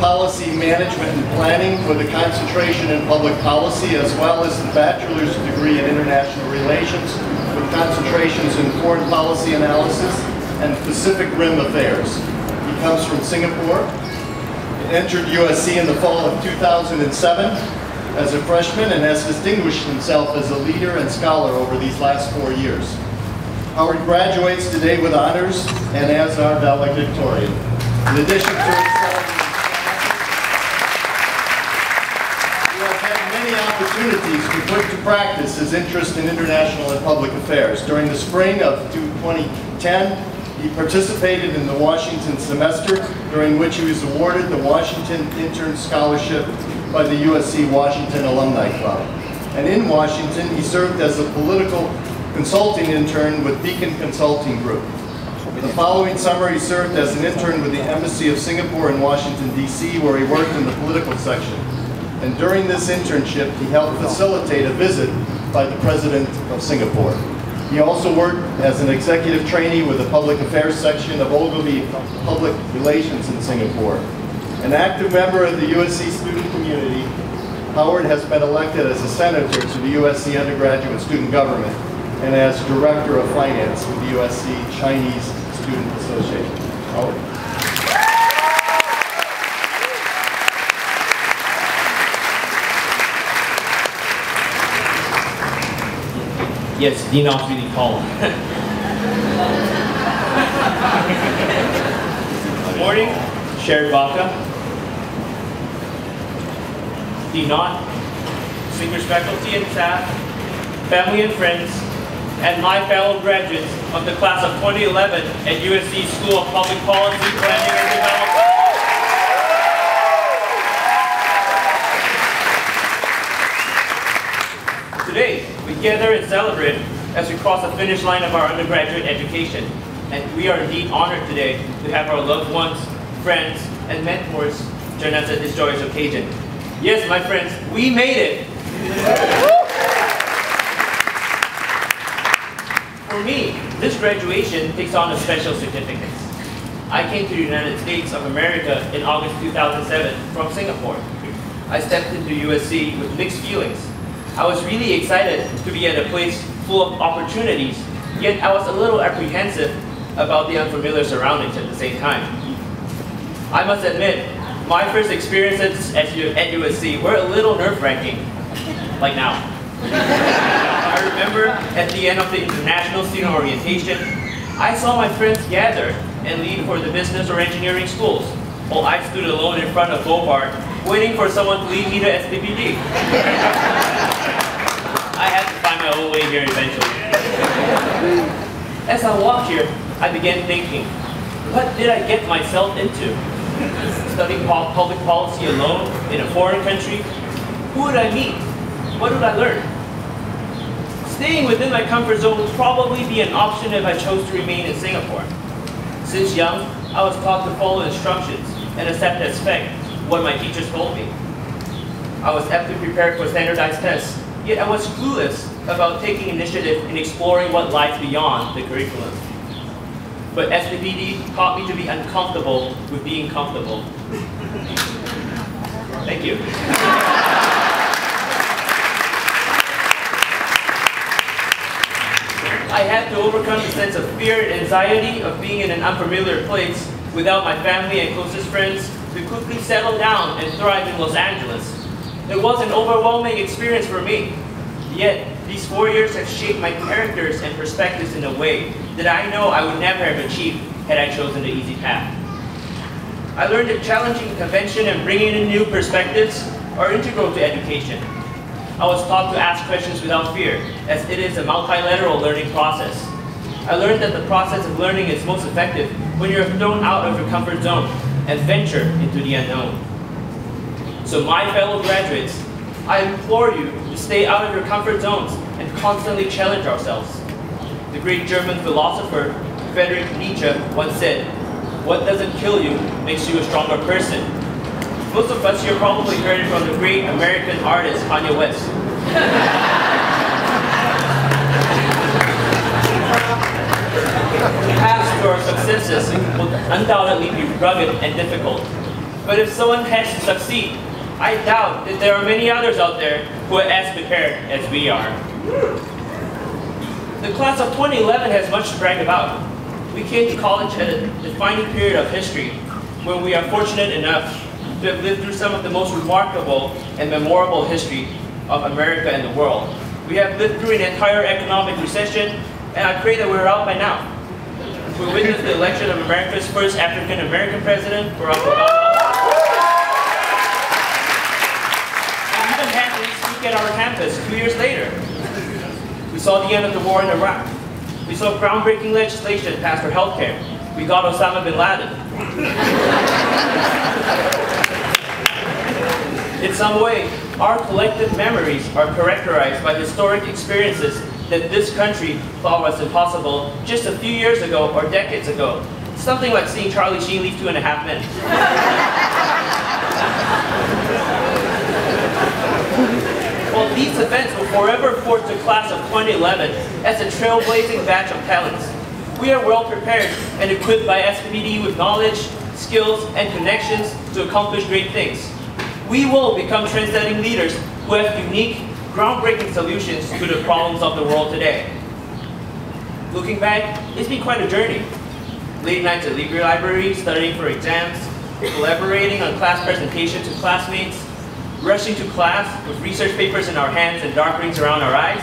Policy Management and Planning with a concentration in public policy, as well as the bachelor's degree in international relations with concentrations in foreign policy analysis and Pacific Rim affairs. He comes from Singapore, entered USC in the fall of 2007 as a freshman and has distinguished himself as a leader and scholar over these last 4 years. Howard graduates today with honors and as our valedictorian. In addition to his he has had many opportunities to put to practice his interest in international and public affairs. During the spring of 2010, he participated in the Washington semester, during which he was awarded the Washington Intern Scholarship by the USC Washington Alumni Club. And in Washington, he served as a political consulting intern with Beacon Consulting Group. The following summer, he served as an intern with the Embassy of Singapore in Washington, D.C., where he worked in the political section. And during this internship, he helped facilitate a visit by the President of Singapore. He also worked as an executive trainee with the public affairs section of Ogilvy Public Relations in Singapore. An active member of the USC student community, Howard has been elected as a senator to the USC Undergraduate Student Government and as Director of Finance with the USC Chinese Student Association. Howard. Yes, Dino's really tall. Good morning, shared vodka. Dinot, distinguished faculty and staff, family and friends, and my fellow graduates of the class of 2011 at USC School of Public Policy, Planning and Development. Today, we gather and celebrate as we cross the finish line of our undergraduate education. And we are indeed honored today to have our loved ones, friends, and mentors join us at this joyous occasion. Yes, my friends, we made it! For me, this graduation takes on a special significance. I came to the United States of America in August 2007 from Singapore. I stepped into USC with mixed feelings. I was really excited to be at a place full of opportunities, yet I was a little apprehensive about the unfamiliar surroundings at the same time. I must admit, my first experiences at USC were a little nerve-wracking, like now. I remember at the end of the International Student Orientation, I saw my friends gather and leave for the business or engineering schools, while I stood alone in front of Bopart, waiting for someone to lead me to sppd. I had to find my own way here eventually. As I walked here, I began thinking, what did I get myself into? Studying public policy alone in a foreign country? Who would I meet? What would I learn? Staying within my comfort zone would probably be an option if I chose to remain in Singapore. Since young, I was taught to follow instructions and accept as fact what my teachers told me. I was aptly prepared for standardized tests, yet I was clueless about taking initiative in exploring what lies beyond the curriculum. But sppd taught me to be uncomfortable with being comfortable. Thank you. I had to overcome the sense of fear and anxiety of being in an unfamiliar place without my family and closest friends to quickly settle down and thrive in Los Angeles. It was an overwhelming experience for me. Yet, these 4 years have shaped my characters and perspectives in a way that I know I would never have achieved had I chosen the easy path. I learned that challenging convention and bringing in new perspectives are integral to education. I was taught to ask questions without fear, as it is a multilateral learning process. I learned that the process of learning is most effective when you're thrown out of your comfort zone and venture into the unknown. So my fellow graduates, I implore you to stay out of your comfort zones and constantly challenge ourselves. The great German philosopher Friedrich Nietzsche once said, "What doesn't kill you makes you a stronger person." Most of us here probably heard it from the great American artist Kanye West. The path to our successes will undoubtedly be rugged and difficult. But if someone has to succeed, I doubt that there are many others out there who are as prepared as we are. The class of 2011 has much to brag about. We came to college at a defining period of history where we are fortunate enough to have lived through some of the most remarkable and memorable history of America and the world. We have lived through an entire economic recession, and I pray that we're out by now. We witnessed the election of America's first African-American president, Barack Obama. And even had to speak at our campus 2 years later. We saw the end of the war in Iraq. We saw groundbreaking legislation passed for healthcare. We got Osama bin Laden. In some way, our collective memories are characterized by historic experiences that this country thought was impossible just a few years ago or decades ago. Something like seeing Charlie Sheen leave 2.5 Men. Well, these events will forever forge the class of 2011 as a trailblazing batch of talents. We are well prepared and equipped by sppd with knowledge, skills, and connections to accomplish great things. We will become trendsetting leaders who have unique, groundbreaking solutions to the problems of the world today. Looking back, it's been quite a journey. Late nights at Library Library, studying for exams, collaborating on class presentations with classmates, rushing to class with research papers in our hands and dark rings around our eyes,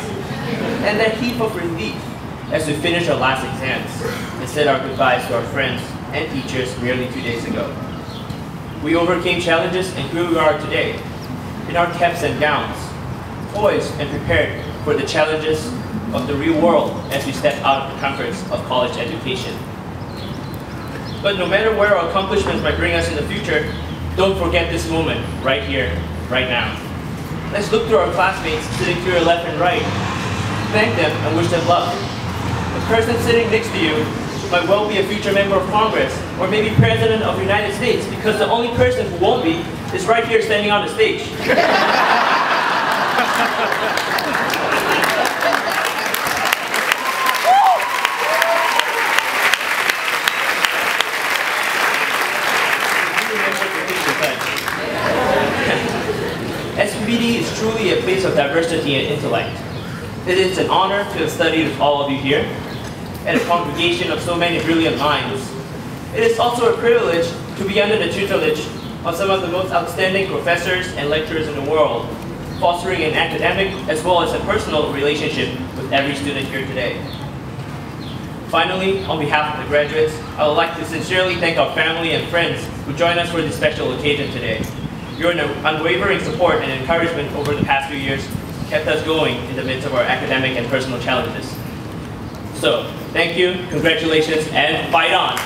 and that heap of relief as we finish our last exams and said our goodbyes to our friends and teachers merely 2 days ago. We overcame challenges and here we are today, in our caps and gowns, poised and prepared for the challenges of the real world as we step out of the comforts of college education. But no matter where our accomplishments might bring us in the future, don't forget this moment right here, right now. Let's look to our classmates sitting to your left and right, thank them and wish them luck. The person sitting next to you might well be a future member of Congress, or maybe President of the United States, because the only person who won't be is right here standing on the stage. sppd is truly a place of diversity and intellect. It is an honor to have studied with all of you here, at a congregation of so many brilliant minds. It is also a privilege to be under the tutelage of some of the most outstanding professors and lecturers in the world, fostering an academic as well as a personal relationship with every student here today. Finally, on behalf of the graduates, I would like to sincerely thank our family and friends who joined us for this special occasion today. Your unwavering support and encouragement over the past few years kept us going in the midst of our academic and personal challenges. So, thank you, congratulations, and fight on!